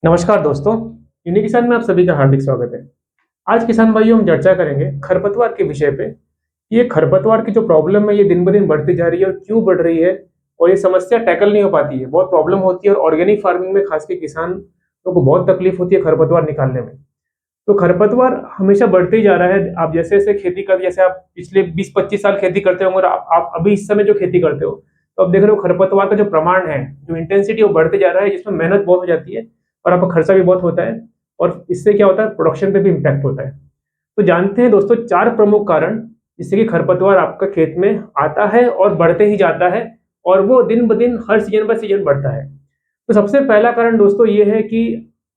नमस्कार दोस्तों, यूनिक किसान में आप सभी का हार्दिक स्वागत है। आज किसान भाइयों हम चर्चा करेंगे खरपतवार के विषय पे। ये खरपतवार की जो प्रॉब्लम है ये दिन ब दिन बढ़ती जा रही है और क्यों बढ़ रही है और ये समस्या टैकल नहीं हो पाती है, बहुत प्रॉब्लम होती है और ऑर्गेनिक फार्मिंग में खास के किसानों को बहुत तकलीफ होती है खरपतवार निकालने में। तो खरपतवार हमेशा बढ़ते ही जा रहा है। आप जैसे-जैसे खेती कर जैसे आप पिछले 20-25 साल खेती करते होंगे और आप अभी इस समय जो खेती करते हो, तो आप देख रहे हो खरपतवार का जो प्रमाण है, जो इंटेंसिटी वो बढ़ते जा रहा है जिसमें मेहनत बहुत हो जाती है और आपका खर्चा भी बहुत होता है और इससे क्या होता है प्रोडक्शन पे भी इम्पैक्ट होता है। तो जानते हैं दोस्तों 4 प्रमुख कारण जिससे कि खरपतवार आपका खेत में आता है और बढ़ते ही जाता है और वो दिन-ब-दिन हर सीज़न बाय सीज़न बढ़ता है। तो सबसे पहला कारण दोस्तों ये है कि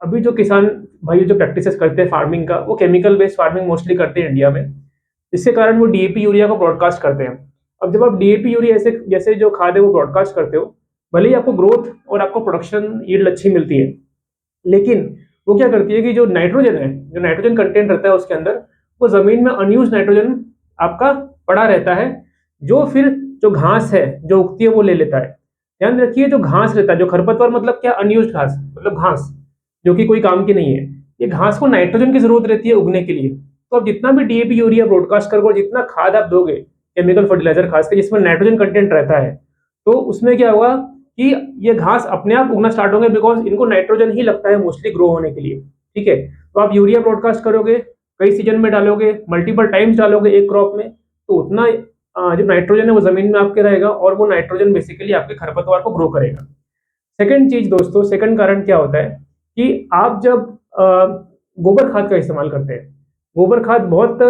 अभी जो किसान भाई जो प्रैक्टिसेस करते हैं फार्मिंग का, वो केमिकल बेस्ड फार्मिंग मोस्टली करते हैं इंडिया में। जिसके कारण वो डीएपी यूरिया को ब्रॉडकास्ट करते हैं। अब जब आप डीएपी यूरिया ऐसे जैसे जो खाद है वो ब्रॉडकास्ट करते हो, भले ही आपको ग्रोथ और आपको प्रोडक्शन यील्ड अच्छी मिलती है, लेकिन वो क्या करती है कि जो नाइट्रोजन है, जो नाइट्रोजन कंटेंट रहता है उसके अंदर, वो ज़मीन में अनयूज़्ड नाइट्रोजन आपका पड़ा रहता है, जो फिर जो घास है, जो उगती है वो ले लेता है। ध्यान रखिए जो घास रहता है, जो खरपतवार मतलब क्या अनयूज़्ड घास, मतलब घास, जो कि कोई काम की नहीं है। ये घास को नाइट्रोजन की ज़रूरत रहती है उगने के लिए। तो आप जितना भी डीएपी यूरिया ब्रॉडकास्ट करोगे और जितना खाद आप दोगे, केमिकल फर्टिलाइज़र खास के जिसमें नाइट्रोजन कंटेंट रहता है, तो उसमें क्या होगा कि ये घास अपने आप उगना स्टार्ट होंगे बिकॉज़ इनको नाइट्रोजन ही लगता है मोस्टली ग्रो होने के लिए, ठीक है? तो आप यूरिया ब्रॉडकास्ट करोगे, कई सीज़न में डालोगे, मल्टीपल टाइम्स डालोगे एक क्रॉप में, तो उतना जो नाइट्रोजन है वो ज़मीन में आपके रहेगा और वो नाइट्रोजन बेसिकली आपके खरपतवार को ग्रो करेगा। सेकंड चीज़ दोस्तों, सेकंड कारण क्या होता है कि आप जब गोबर खाद का इस्तेमाल करते हैं, गोबर खाद बहुत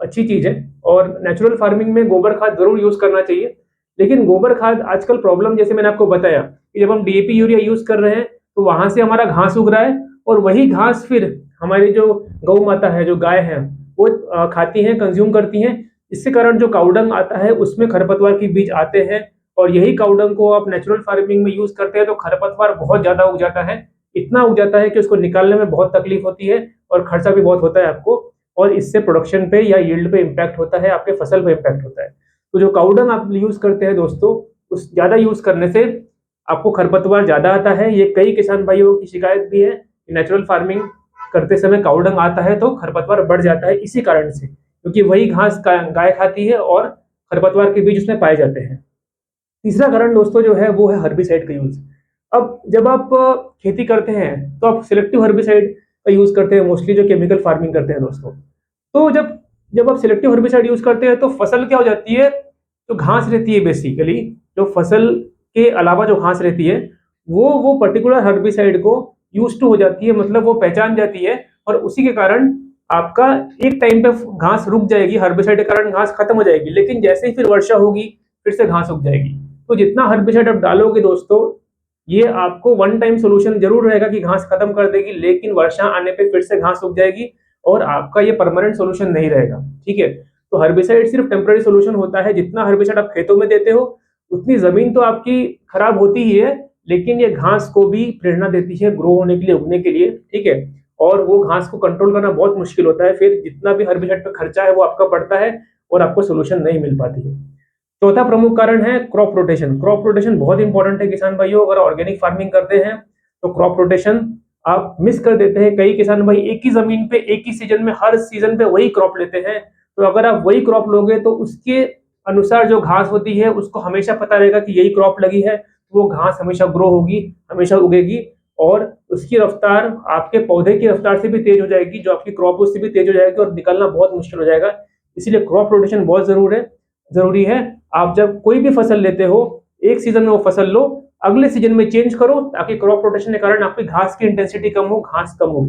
अच्छी चीज़ है और नेचुरल फार्मिंग में गोबर खाद ज़रूर यूज़ करना चाहिए। लेकिन गोबर खाद आजकल प्रॉब्लम जैसे मैंने आपको बताया कि जब हम डीएपी यूरिया यूज़ कर रहे हैं, तो वहाँ से हमारा घास उग रहा है और वही घास फिर हमारी जो गौ माता है, जो गाय है, वो खाती हैं, कंज़्यूम करती हैं। इसके कारण जो काऊ डंग आता है, उसमें खरपतवार के बीज आते हैं और यही काऊ डंग को आप नेचुरल फार्मिंग में यूज़ करते हैं, तो खरपतवार बहुत ज़्यादा उग जाता है। इतना उग जाता है कि उसको निकालने में बहुत तकलीफ होती है और खर्चा भी बहुत होता है आपको और इससे प्रोडक्शन पे या यील्ड पे इम्पैक्ट होता है, आपके फसल पे इम्पैक्ट होता है। तो जो काऊ डंग आप यूज़ करते हैं दोस्तों, उस ज़्यादा यूज़ करने से आपको खरपतवार ज़्यादा आता है। ये कई किसान भाइयों की शिकायत भी है कि नेचुरल फार्मिंग करते समय काऊ डंग आता है तो खरपतवार बढ़ जाता है इसी कारण से, क्योंकि वही घास गाय खाती है और खरपतवार के बीज उसमें पाए जाते हैं। तीसरा कारण दोस्तों जो है वो है हर्बिसाइड का यूज़। अब जब आप खेती करते हैं तो आप सिलेक्टिव हर्बिसाइड का यूज़ करते हैं मोस्टली जो केमिकल फार्मिंग करते हैं दोस्तों। तो जब जब आप सिलेक्टिव हर्बिसाइड यूज़ करते हैं तो फसल क्या हो जाती है, जो घास रहती है बेसिकली, जो फसल के अलावा जो घास रहती है, वो पर्टिकुलर हर्बिसाइड को यूज़्ड टू हो जाती है, मतलब वो पहचान जाती है और उसी के कारण आपका एक टाइम पे घास रुक जाएगी, हर्बिसाइड के कारण घास खत्म हो जाएगी, लेकिन जैसे ही फिर वर्षा होगी, फिर से घास उग जाएगी। तो जितना हर्बिसाइड आप डालोगे दोस्तों, ये आपको वन टाइम सॉल्यूशन ज़रूर रहेगा कि घास खत्म कर देगी, लेकिन वर्षा आने पे फिर से घास उग जाएगी और आपका ये परमानेंट सॉल्यूशन नहीं रहेगा, ठीक है? तो हर्बिसाइड सिर्फ टेम्परेरी सॉल्यूशन होता है, जितना हर्बिसाइड आप खेतों में देते हो, उतनी ज़मीन तो आपकी खराब होती ही है, लेकिन ये घास को भी प्रेरणा देती है ग्रो होने के लिए, उगने के लिए, ठीक है? और वो घास को कंट्रोल करना बहुत मुश्किल होता है, फिर जितना भी हर्बिसाइड पे खर्चा है वो आपका पड़ता है और आपको सॉल्यूशन नहीं मिल पाती है। चौथा प्रमुख कारण है क्रॉप रोटेशन। क्रॉप रोटेशन बहुत इंपॉर्टेंट है किसान भाइयों, अगर ऑर्गेनिक फार्मिंग करते हैं तो क्रॉप रोटेशन आप मिस कर देते हैं। कई किसान भाई एक ही जमीन पे एक ही सीजन में हर सीजन पे वही क्रॉप लेते हैं, तो अगर आप वही क्रॉप लोगे तो उसके अनुसार जो घास होती है उसको हमेशा पता रहेगा कि यही क्रॉप लगी है, तो वो घास हमेशा ग्रो होगी, हमेशा उगेगी और उसकी रफ्तार आपके पौधे की रफ्तार से भी तेज हो जाएगी, जो आपकी क्रॉप उससे भी तेज हो जाएगी और निकलना बहुत मुश्किल हो जाएगा। इसीलिए क्रॉप रोटेशन बहुत ज़रूरी है। आप जब कोई भी फसल लेते हो, एक सीज़न में वो फसल लो, अगले सीज़न में चेंज करो ताकि क्रॉप रोटेशन के कारण आपकी घास की इंटेंसिटी कम हो, घास कम हो।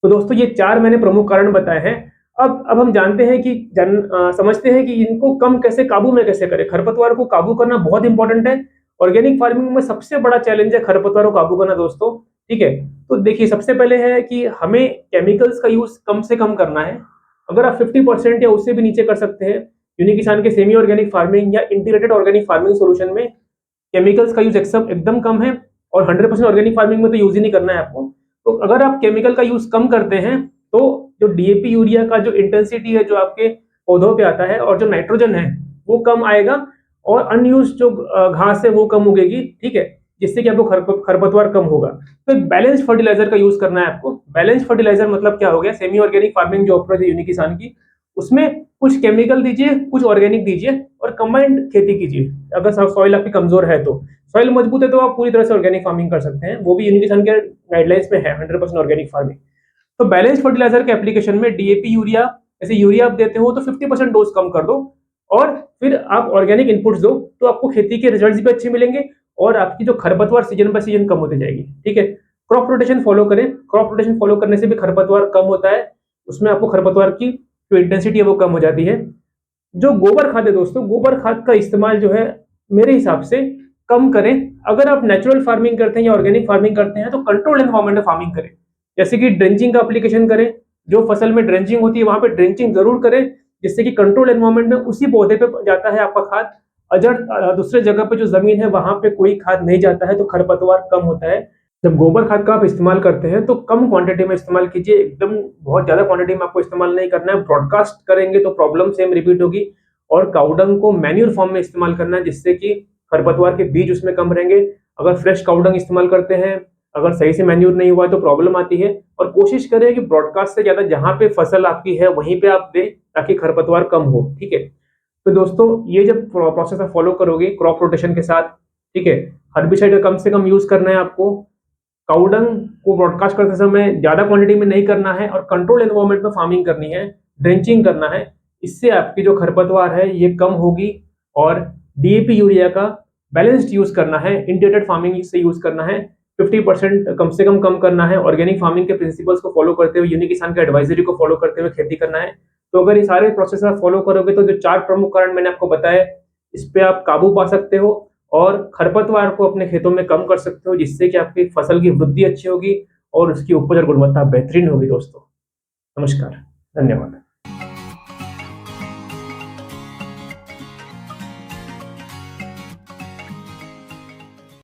तो दोस्तों ये 4 मैंने प्रमुख कारण बताए हैं। अब हम जानते हैं कि समझते हैं कि इनको कम कैसे काबू में कैसे करें? खरपतवार को काबू करना बहुत इंपॉर्टेंट है। ऑर्गेनिक फार्मिंग में सबसे बड़ा चैलेंज है खरपतवार को काबू करना दोस्तों, ठीक है? तो देखिए सबसे पहले है कि हमें केमिकल्स का यूज़ कम से कम करना है। अगर आप 50% या उससे भी नीचे कर सकते हैं, यूनिक किसान के सेमी ऑर्गेनिक फार्मिंग या इंटीग्रेटेड ऑर्गेनिक फार्मिंग सॉल्यूशन में केमिकल्स का यूज़ एकदम कम है और 100% ऑर्गेनिक फार्मिंग में तो यूज़ ही नहीं करना है आपको। तो अगर आप केमिकल का यूज़ कम करते हैं, तो जो डीएपी यूरिया का जो इंटेंसिटी है, जो आपके पौधों पे आता है और जो नाइट्रोजन है, वो कम आएगा और अनयूज़्ड जो घास है, वो कम उगेगी, ठीक है? जिससे कि आपको खरपतवार कम होगा। तो एक बैलेंस्ड फर्टिलाइजर का यूज करना है आपको। बैलेंस्ड फर्टिलाइजर मतलब क्या हो गया, सेमी ऑर्गेनिक फार्मिंग जो अप्रोच है यूनिक किसान की, उसमें कुछ केमिकल दीजिए, कुछ ऑर्गेनिक दीजिए और कंबाइंड खेती कीजिए। अगर सॉइल आपकी कमजोर है तो, सॉइल मजबूत है तो आप पूरी तरह से ऑर्गेनिक फार्मिंग कर सकते हैं, वो भी यूनिक किसान के गाइडलाइंस में है 100% ऑर्गेनिक फार्मिंग। तो बैलेंस फर्टिलाइजर के एप्लीकेशन में डीएपी यूरिया, जैसे यूरिया आप देते हो तो 50% डोज कम कर दो और फिर आप ऑर्गेनिक इनपुट्स दो, तो आपको खेती के रिजल्ट्स भी अच्छे मिलेंगे और आपकी जो खरपतवार सीजन बाय सीजन कम होती जाएगी। ठीक है, क्रॉप रोटेशन फॉलो करें। क्रॉप रोटेशन फॉलो करने से भी खरपतवार कम होता है, उसमें आपको खरपतवार की जो इंटेंसिटी है वो कम हो जाती है। जो गोबर खाद है दोस्तों, गोबर खाद का इस्तेमाल जो है मेरे हिसाब से कम करें। अगर आप नेचुरल फार्मिंग करते हैं या ऑर्गेनिक फार्मिंग करते हैं तो कंट्रोल एनवायरमेंट में फार्मिंग करें, जैसे कि ड्रेंचिंग का एप्लीकेशन करें। जो फसल में ड्रेंचिंग होती है वहां पे ड्रेंचिंग जरूर करें, जिससे कि कंट्रोल एनवायरमेंट में उसी पौधे पे जाता है आपका खाद। अगर दूसरे जगह पे जो जमीन है वहां पे कोई खाद नहीं जाता है तो खरपतवार कम होता है। जब गोबर खाद का आप इस्तेमाल करते हैं तो कम क्वांटिटी में इस्तेमाल कीजिए, एकदम बहुत ज्यादा क्वांटिटी में आपको इस्तेमाल नहीं करना है। ब्रॉडकास्ट करेंगे तो प्रॉब्लम सेम रिपीट होगी। और काउडंग को मैन्यूर फॉर्म में इस्तेमाल करना है, जिससे कि खरपतवार के बीज उसमें कम रहेंगे। अगर फ्रेश काउडंग इस्तेमाल करते हैं, अगर सही से मैन्यूर नहीं हुआ है तो प्रॉब्लम आती है। और कोशिश करें कि ब्रॉडकास्ट से ज्यादा जहां पे फसल आपकी है वहीं पे आप दें, ताकि खरपतवार कम हो। ठीक है, तो दोस्तों ये जब प्रोसेस आप फॉलो करोगे क्रॉप रोटेशन के साथ, ठीक है, हर्बिसाइड का कम से कम यूज करना है आपको, काउडंग को ब्रॉडकास्ट करते समय ज्यादा क्वांटिटी में नहीं करना है और कंट्रोल एनवायरमेंट में फार्मिंग करनी है, ड्रेंचिंग करना है। इससे आपकी जो खरपतवार है ये कम होगी। और डीएपी यूरिया का बैलेंस्ड यूज करना है, इंटीग्रेटेड फार्मिंग से यूज करना है, 50% कम से कम करना है, ऑर्गेनिक फार्मिंग के प्रिंसिपल्स को फॉलो करते हुए, यूनिक किसान के एडवाइजरी को फॉलो करते हुए खेती करना है। तो अगर ये सारे प्रोसेस आप फॉलो करोगे तो जो 4 प्रमुख कारण मैंने आपको बताए, इस पे आप काबू पा सकते हो और खरपतवार को अपने खेतों में कम कर सकते हो, जिससे कि आपकी फसल की वृद्धि अच्छी होगी और उसकी उपज और गुणवत्ता बेहतरीन होगी। दोस्तों नमस्कार, धन्यवाद।